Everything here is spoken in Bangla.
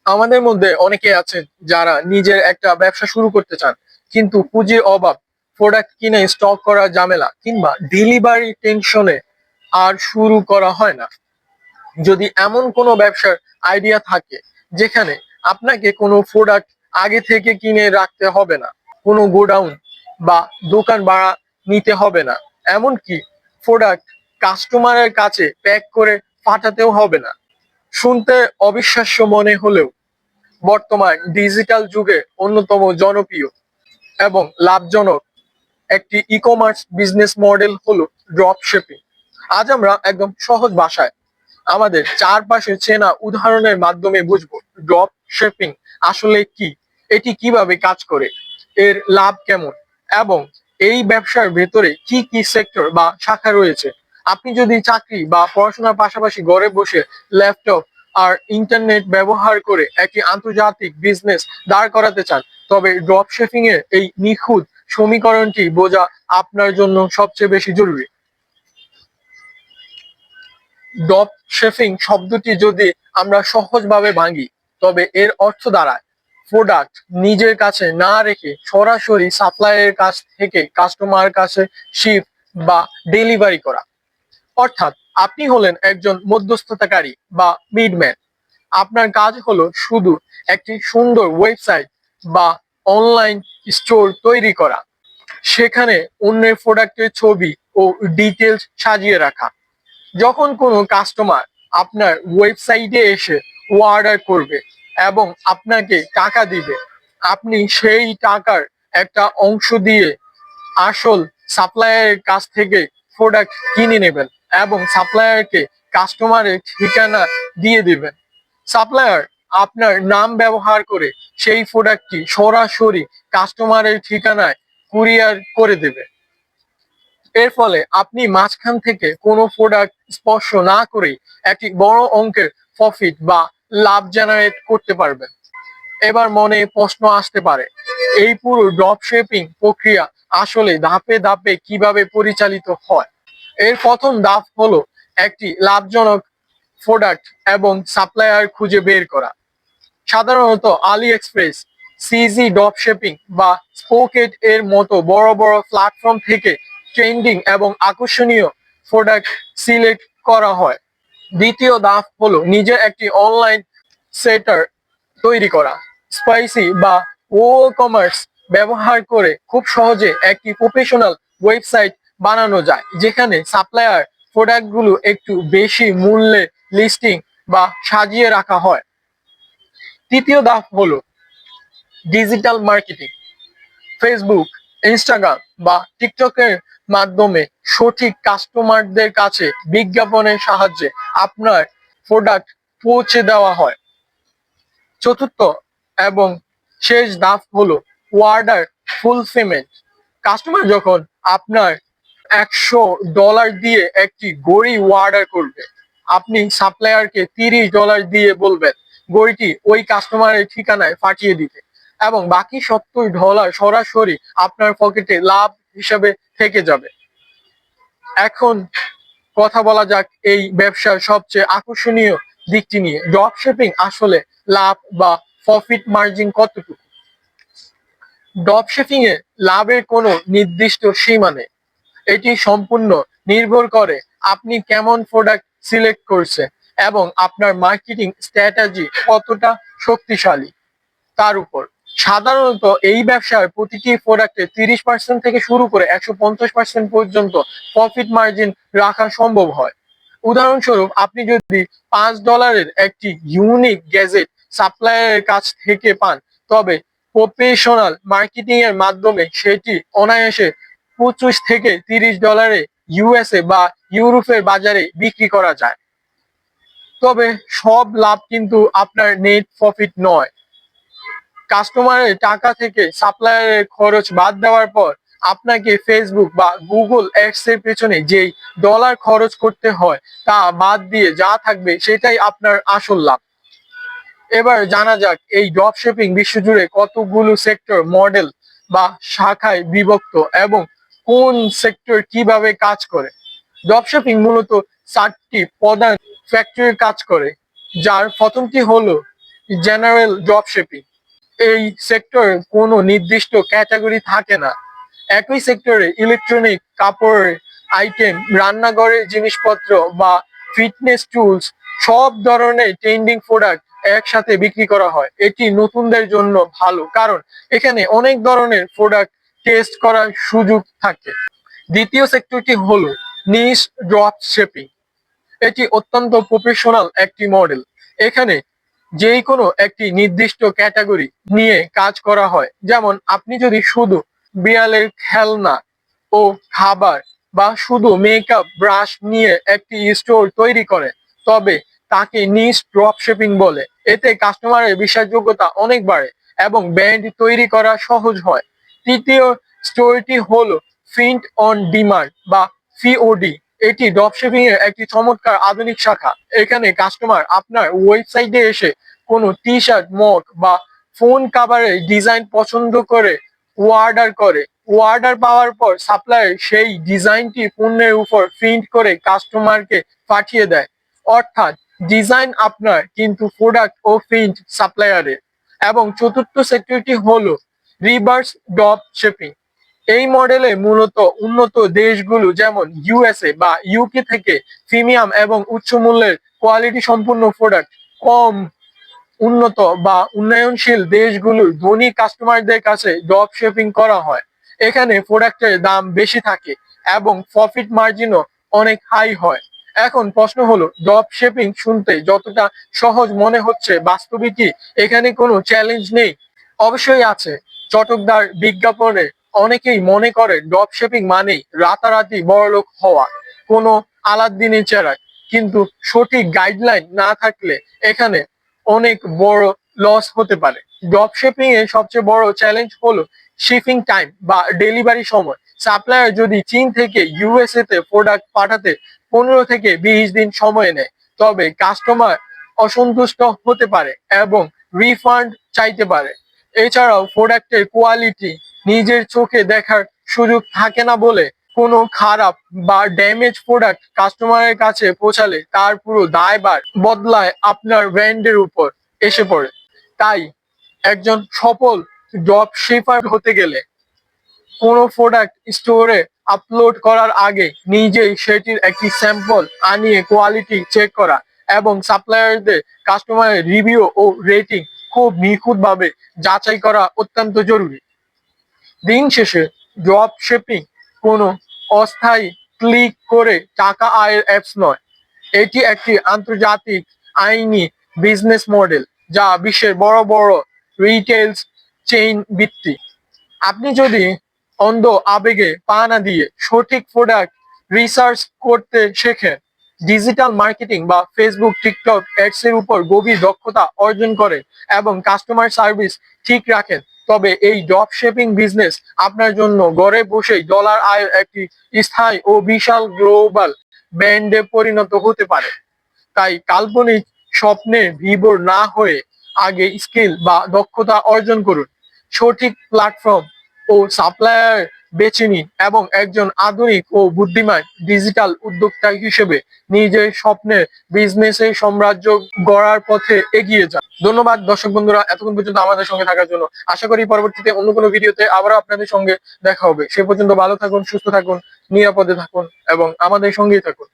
আমাদের মধ্যে অনেকে আছেন যারা নিজের একটা ব্যবসা শুরু করতে চান, কিন্তু পুঁজির অভাব, প্রোডাক্ট কিনে স্টক করার ঝামেলা কিংবা ডেলিভারি টেনশনে আর শুরু করা হয় না। যদি এমন কোনো ব্যবসার আইডিয়া থাকে যেখানে আপনাকে কোনো প্রোডাক্ট আগে থেকে কিনে রাখতে হবে না, কোনো গোডাউন বা দোকান ভাড়া নিতে হবে না, এমনকি প্রোডাক্ট কাস্টমারের কাছে প্যাক করে পাঠাতেও হবে না, শুনতে অবিশ্বাস্য মনে হলেও বর্তমান ডিজিটাল যুগে অন্যতম জনপ্রিয় এবং লাভজনক একটি ই কমার্স বিজনেস মডেল হলো ড্রপ শিপিং। আজ আমরা একদম সহজ ভাষায় আমাদের চারপাশে চেনা উদাহরণের মাধ্যমে বুঝবো ড্রপ শিপিং আসলে কি, এটি কিভাবে কাজ করে, এর লাভ কেমন এবং এই ব্যবসার ভেতরে কি কি সেক্টর বা শাখা রয়েছে। আপনি যদি চাকরি বা পড়াশোনার পাশাপাশি ঘরে বসে ল্যাপটপ আর ইন্টারনেট ব্যবহার করে একটি আন্তর্জাতিক বিজনেস দাঁড় করাতে চান, তবে ড্রপ শিপিং এর এই নিখুঁত সমীকরণটি বোঝা আপনার জন্য সবচেয়ে বেশি জরুরি। ড্রপ শিপিং শব্দটি যদি আমরা সহজভাবে ভাঙি, তবে এর অর্থ দাঁড়ায় প্রোডাক্ট নিজের কাছে না রেখে সরাসরি সাপ্লায়ারের কাছ থেকে কাস্টমার কাছে শিপ বা ডেলিভারি করা। অর্থাৎ আপনি হলেন একজন মধ্যস্থতাকারী বা মিডম্যান। আপনার কাজ হলো শুধু একটি সুন্দর ওয়েবসাইট বা অনলাইন স্টোর তৈরি করা, সেখানে অন্যের প্রোডাক্টের ছবি ও ডিটেলস সাজিয়ে রাখা। যখন কোনো কাস্টমার আপনার ওয়েবসাইটে এসে অর্ডার করবে এবং আপনাকে টাকা দিবে, আপনি সেই টাকার একটা অংশ দিয়ে আসল সাপ্লায়ারের কাছ থেকে প্রোডাক্ট কিনে নেবেন এবং সাপ্লায়ারকে কাস্টমারের ঠিকানা দিয়ে দিবেন। সাপ্লায়ার আপনার নাম ব্যবহার করে সেই প্রোডাক্টটি সরাসরি কাস্টমারের ঠিকানায় কুরিয়ার করে দেবে। এর ফলে আপনি মাঝখান থেকে কোনো প্রোডাক্ট স্পর্শ না করেই একটি বড় অঙ্কের প্রফিট বা লাভ জেনারেট করতে পারবেন। এবার মনে প্রশ্ন আসতে পারে, এই পুরো ড্রপ শিপিং প্রক্রিয়া আসলে ধাপে ধাপে কিভাবে পরিচালিত হয়। এর প্রথম ধাপ হলো একটি লাভজনক প্রোডাক্ট এবং সাপ্লায়ার খুঁজে বের করা। সাধারণত আলি এক্সপ্রেস, সিজি ড্রপ শিপিং বা স্পোকেট এর মতো বড় বড় প্ল্যাটফর্ম থেকে ট্রেন্ডিং এবং আকর্ষণীয় প্রোডাক্ট সিলেক্ট করা হয়। দ্বিতীয় ধাপ হলো নিজের একটি অনলাইন সেটার তৈরি করা। স্পাইসি বা ও কমার্স ব্যবহার করে খুব সহজে একটি প্রফেশনাল ওয়েবসাইট বানানো যায়, যেখানে সাপ্লায়ার প্রোডাক্টগুলো একটু বেশি মূল্যে লিস্টিং বা সাজিয়ে রাখা হয়। তৃতীয় ধাপ হলো ডিজিটাল মার্কেটিং। ফেসবুক, ইনস্টাগ্রাম বা টিকটকের মাধ্যমে সঠিক কাস্টমারদের কাছে বিজ্ঞাপনের সাহায্যে আপনার প্রোডাক্ট পৌঁছে দেওয়া হয়। চতুর্থ এবং শেষ ধাপ হলো অর্ডার ফুলফিলমেন্ট। কাস্টমার যখন আপনার $100 দিয়ে একটি ঘড়ি অর্ডার করবে, আপনি সাপ্লায়ারকে $30 দিয়ে বলবেন ঘড়িটি ওই কাস্টমারের ঠিকানায় পাঠিয়ে দিতে, এবং বাকি $70 সরাসরি আপনার পকেটে লাভ হিসাবে থেকে যাবে। এখন কথা বলা যাক এই ব্যবসার সবচেয়ে আকর্ষণীয় দিকটি নিয়ে। ড্রপ শিপিং আসলে লাভ বা প্রফিট মার্জিন কতটুকু? ড্রপ শিপিং এ লাভের কোনো নির্দিষ্ট সীমা নেই। এটি সম্পূর্ণ নির্ভর করে আপনি কেমন প্রোডাক্ট সিলেক্ট করছেন এবং আপনার মার্কেটিং স্ট্র্যাটেজি কতটা শক্তিশালী তার উপর। সাধারণত এই ব্যবসার প্রতিটি প্রোডাক্টে 30% থেকে শুরু করে 150% পর্যন্ত প্রফিট মার্জিন রাখা সম্ভব হয়। উদাহরণস্বরূপ, আপনি যদি $5 একটি ইউনিক গ্যাজেট সাপ্লায়ারের কাছ থেকে পান, তবে প্রফেশনাল মার্কেটিং এর মাধ্যমে সেটি অনায়াসে $25 থেকে $30 ইউএসএ বা ইউরোপের বাজারে বিক্রি করা যায়। তবে সব লাভ কিন্তু আপনার নেট প্রফিট নয়। কাস্টমারের টাকা থেকে সাপ্লায়ারের খরচ বাদ দেওয়ার পর আপনাকে ফেসবুক বা গুগল অ্যাডস এর পেছনে যেই ডলার খরচ করতে হয় তা বাদ দিয়ে যা থাকবে সেটাই আপনার আসল লাভ। এবার জানা যাক এই ড্রপ শিপিং বিশ্বজুড়ে কতগুলো সেক্টর, মডেল বা শাখায় বিভক্ত এবং কোন সেক্টর কিভাবে কাজ করে। ড্রপ শিপিং মূলত 4টি প্রধান ফ্যাক্টরে কাজ করে, যার প্রথমটি হলো জেনারেল ড্রপ শিপিং। এই সেক্টরে কোনো নির্দিষ্ট ক্যাটাগরি থাকে না। একই সেক্টরে ইলেকট্রনিক, কাপড়ের আইটেম, রান্নাঘরের জিনিসপত্র বা ফিটনেস টুলস সব ধরনের ট্রেন্ডিং প্রোডাক্ট একসাথে বিক্রি করা হয়। এটি নতুনদের জন্য ভালো, কারণ এখানে অনেক ধরনের প্রোডাক্ট টেস্ট করার সুযোগ থাকে। দ্বিতীয় সেক্টরটি হলো নিশ ড্রপ শিপিং। এটি অত্যন্ত প্রফেশনাল একটি মডেল। এখানে যে কোনো একটি নির্দিষ্ট ক্যাটাগরি নিয়ে কাজ করা হয়। যেমন আপনি যদি শুধু বিড়ালের খেলনা ও খাবার বা শুধু মেকআপ ব্রাশ নিয়ে একটি স্টোর তৈরি করেন, তবে তাকে নিশ ড্রপ শিপিং বলে। এতে কাস্টমারের বিশ্বাসযোগ্যতা অনেক বাড়ে এবং ব্র্যান্ড তৈরি করা সহজ হয়। তৃতীয় স্টোরটি হলো প্রিন্ট অন ডিমান্ড বা পিওডি। এটি ড্রপশিপিং এর একটি চমৎকার আধুনিক শাখা। এখানে কাস্টমার আপনার ওয়েবসাইটে এসে কোনো টি শার্ট, মগ বা ফোন কাভারের ডিজাইন পছন্দ করে অর্ডার করে। অর্ডার পাওয়ার পর সাপ্লায়ার সেই ডিজাইনটি পণ্যের উপর প্রিন্ট করে কাস্টমারকে পাঠিয়ে দেয়। অর্থাৎ ডিজাইন আপনার কিন্তু প্রোডাক্ট ও প্রিন্ট সাপ্লায়ারের। এবং চতুর্থ সেক্টরটি হলো রিভার্স ড্রপ শিপিং। এই মডেলে মূলত উন্নত দেশগুলো যেমন ইউএসএ বা ইউকে থেকে প্রিমিয়াম এবং উচ্চ মূল্যের কোয়ালিটি সম্পূর্ণ প্রোডাক্ট কম উন্নত বা উন্নয়নশীল দেশগুলোর ধনী কাস্টমারদের কাছে ড্রপ শিপিং করা হয়। এখানে প্রোডাক্টের দাম বেশি থাকে এবং প্রফিট মার্জিনও অনেক হাই হয়। এখন প্রশ্ন হলো, ড্রপ শিপিং শুনতে যতটা সহজ মনে হচ্ছে, বাস্তবে কি এখানে কোনো চ্যালেঞ্জ নেই? অবশ্যই আছে। চটকদার বিজ্ঞাপনে অনেকেই মনে করে ড্রপ শিপিং মানেই রাতারাতি বড়লোক হওয়া, কোনো আলাদিনের চেরাগ। কিন্তু সঠিক গাইডলাইন না থাকলে এখানে অনেক বড় লস হতে পারে। ড্রপ শিপিং এর সবচেয়ে বড় চ্যালেঞ্জ হলো শিপিং টাইম বা ডেলিভারি সময়। সাপ্লায়ার যদি চীন থেকে ইউএসএ তে প্রোডাক্ট পাঠাতে 15 থেকে 20 দিন সময় নেয়, তবে কাস্টমার অসন্তুষ্ট হতে পারে এবং রিফান্ড চাইতে পারে। এছাড়াও প্রোডাক্টের কোয়ালিটি নিজের চোখে দেখার সুযোগ থাকে না বলে কোনো খারাপ বা ড্যামেজ প্রোডাক্ট কাস্টমারের কাছে পৌঁছালে তার পুরো দায়ভার বদলায় আপনার ব্র্যান্ডের উপর এসে পড়ে। তাই একজন সফল ড্রপ শিপার হতে গেলে কোনো প্রোডাক্ট স্টোরে আপলোড করার আগে নিজেই সেটির একটি স্যাম্পল আনিয়ে কোয়ালিটি চেক করা এবং সাপ্লায়ারদের কাস্টমারের রিভিউ ও রেটিং খুব নিখুঁতভাবে যাচাই করা অত্যন্ত জরুরি। দিন শেষে ড্রপ শিপিং কোনো অস্থায়ী ক্লিক করে টাকা আয়ের অ্যাপস নয়। এটি একটি আন্তর্জাতিক আইনি বিজনেস মডেল যা বিশ্বের বড় বড় রিটেলস চেইন ভিত্তিক। আপনি যদি অন্ধ আবেগে পা না দিয়ে সঠিক প্রোডাক্ট রিসার্চ করতে শেখেন, ডিজিটাল মার্কেটিং বা ফেসবুক, টিকটক অ্যাডস এর উপর গভীর দক্ষতা অর্জন করেন এবং কাস্টমার সার্ভিস ঠিক রাখেন, তবে এই ড্রপ শিপিং বিজনেস আপনার জন্য ঘরে বসেই ডলার আয়ের একটি স্থায়ী ও বিশাল গ্লোবাল ব্র্যান্ডে পরিণত হতে পারে। তাই কাল্পনিক স্বপ্নে বিভোর না হয়ে আগে স্কিল বা দক্ষতা অর্জন করুন, সঠিক প্ল্যাটফর্ম ও সাপ্লায়ার বেছে নিন এবং একজন আধুনিক ও বুদ্ধিমান ডিজিটাল উদ্যোক্তা হিসেবে নিজের স্বপ্নের বিজনেসের সাম্রাজ্য গড়ার পথে এগিয়ে যান। ধন্যবাদ দর্শক বন্ধুরা, এতক্ষণ পর্যন্ত আমাদের সঙ্গে থাকার জন্য। আশা করি পরবর্তীতে অন্য কোনো ভিডিওতে আবারও আপনাদের সঙ্গে দেখা হবে। সে পর্যন্ত ভালো থাকুন, সুস্থ থাকুন, নিরাপদে থাকুন এবং আমাদের সঙ্গেই থাকুন।